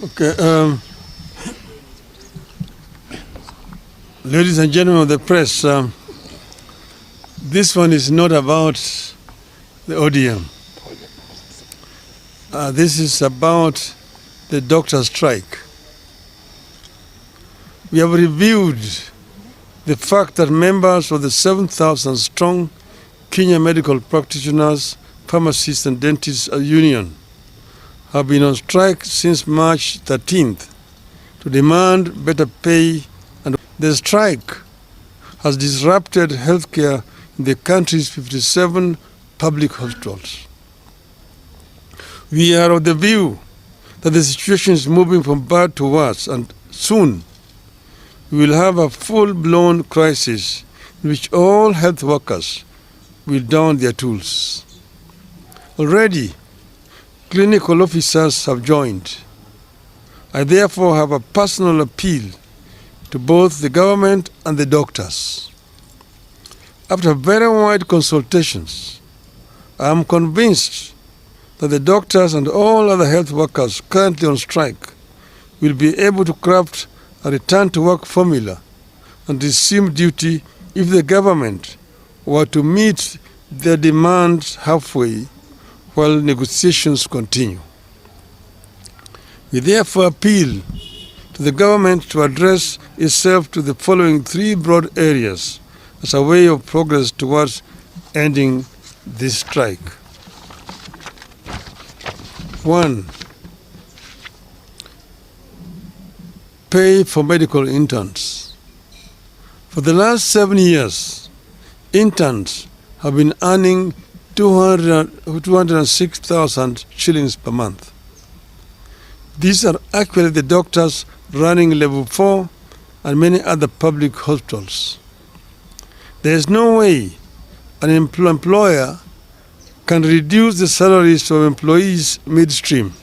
Okay. Ladies and gentlemen of the press, this one is not about the ODM. This is about the doctor strike. We have reviewed the fact that members of the 7,000 strong Kenya Medical Practitioners, Pharmacists and Dentists Union have been on strike since March 13th to demand better pay, and the strike has disrupted healthcare in the country's 57 public hospitals. We are of the view that the situation is moving from bad to worse, and soon we will have a full-blown crisis in which all health workers will don their tools. Already, clinical officers have joined. I therefore have a personal appeal to both the government and the doctors. After very wide consultations, I am convinced that the doctors and all other health workers currently on strike will be able to craft a return-to-work formula and resume duty if the government were to meet their demands halfway while negotiations continue. We therefore appeal to the government to address itself to the following three broad areas as a way of progress towards ending this strike. 1. Pay for medical interns. For the last 7 years, interns have been earning 206,000 shillings per month. These are actually the doctors running level 4 and many other public hospitals. There is no way an employer can reduce the salaries of employees midstream.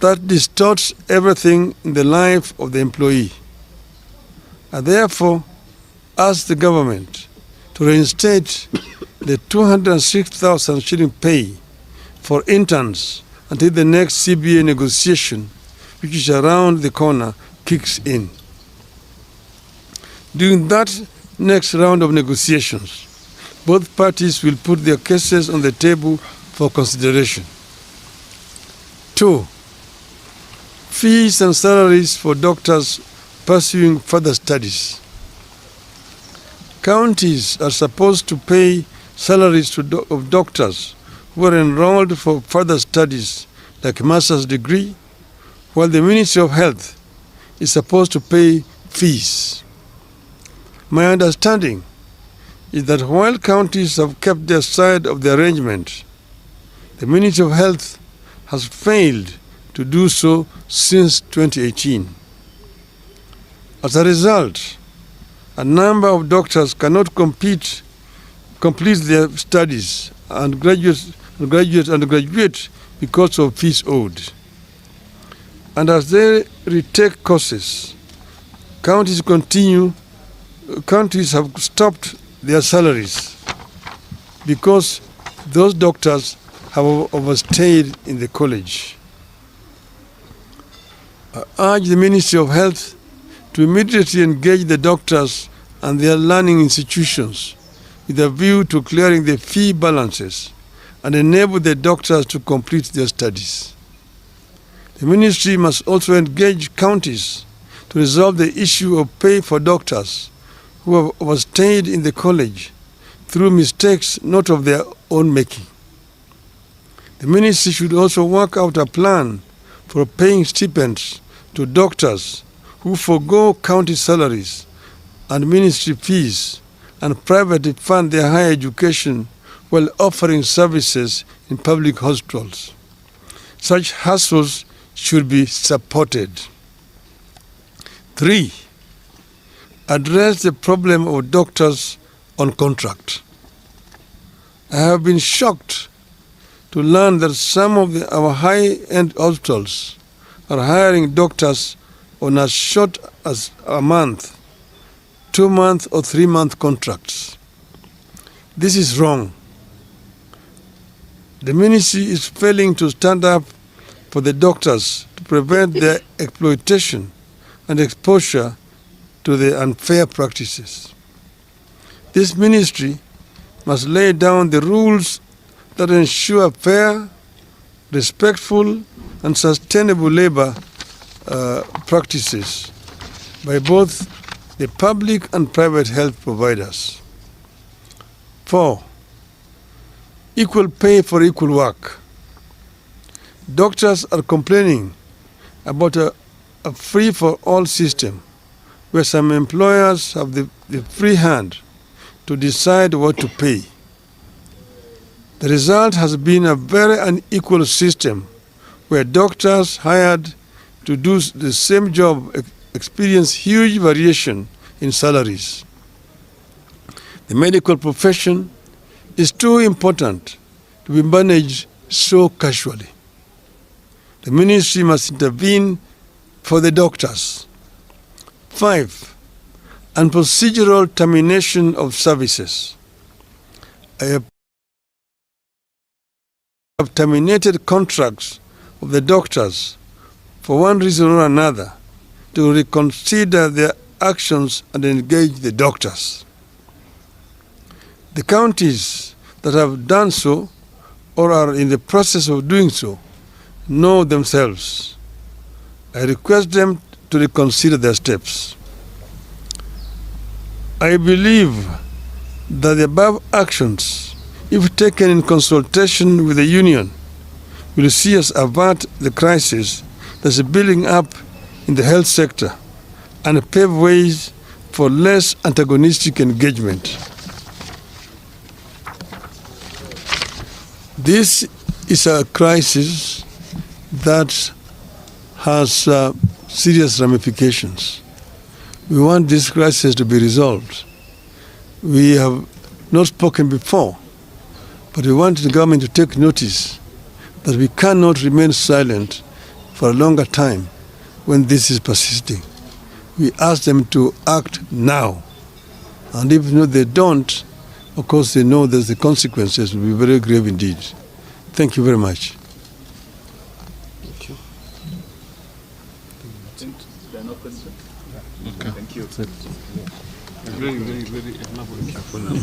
That distorts everything in the life of the employee. I therefore ask the government to reinstate the 206,000 shilling pay for interns until the next CBA negotiation, which is around the corner, kicks in. During that next round of negotiations, both parties will put their cases on the table for consideration. 2. Fees and salaries for doctors pursuing further studies. Counties are supposed to pay salaries of doctors who are enrolled for further studies like master's degree, while the Ministry of Health is supposed to pay fees. My understanding is that while counties have kept their side of the arrangement, the Ministry of Health has failed to do so since 2018. As a result, a number of doctors cannot complete their studies and graduate because of fees owed. And as they retake courses, counties have stopped their salaries because those doctors have overstayed in the college. I urge the Ministry of Health to immediately engage the doctors and their learning institutions with a view to clearing the fee balances and enable the doctors to complete their studies. The ministry must also engage counties to resolve the issue of pay for doctors who have overstayed in the college through mistakes not of their own making. The ministry should also work out a plan for paying stipends to doctors who forego county salaries and ministry fees and privately fund their higher education while offering services in public hospitals. Such hustles should be supported. 3. Address the problem of doctors on contract. I have been shocked to learn that some of our high-end hospitals are hiring doctors on as short as a month, 2-month or 3-month contracts. This is wrong. The ministry is failing to stand up for the doctors to prevent their exploitation and exposure to the unfair practices. This ministry must lay down the rules that ensure fair, respectful, and sustainable labor practices by both the public and private health providers. 4. Equal pay for equal work. Doctors are complaining about a free-for-all system where some employers have the free hand to decide what to pay. The result has been a very unequal system where doctors hired to do the same job experience huge variation in salaries. The medical profession is too important to be managed so casually. The ministry must intervene for the doctors. 5. And procedural termination of services. I have terminated contracts of the doctors for one reason or another to reconsider their actions and engage the doctors. The counties that have done so or are in the process of doing so know themselves. I request them to reconsider their steps. I believe that the above actions, if taken in consultation with the union, will see us avert the crisis that is building up in the health sector and pave ways for less antagonistic engagement. This is a crisis that has serious ramifications. We want this crisis to be resolved. We have not spoken before, but we want the government to take notice that we cannot remain silent for a longer time when this is persisting. We ask them to act now. And if they don't, of course they know that the consequences will be very grave indeed. Thank you very much. Thank you. There are no questions? Okay. Thank you. Very elaborate.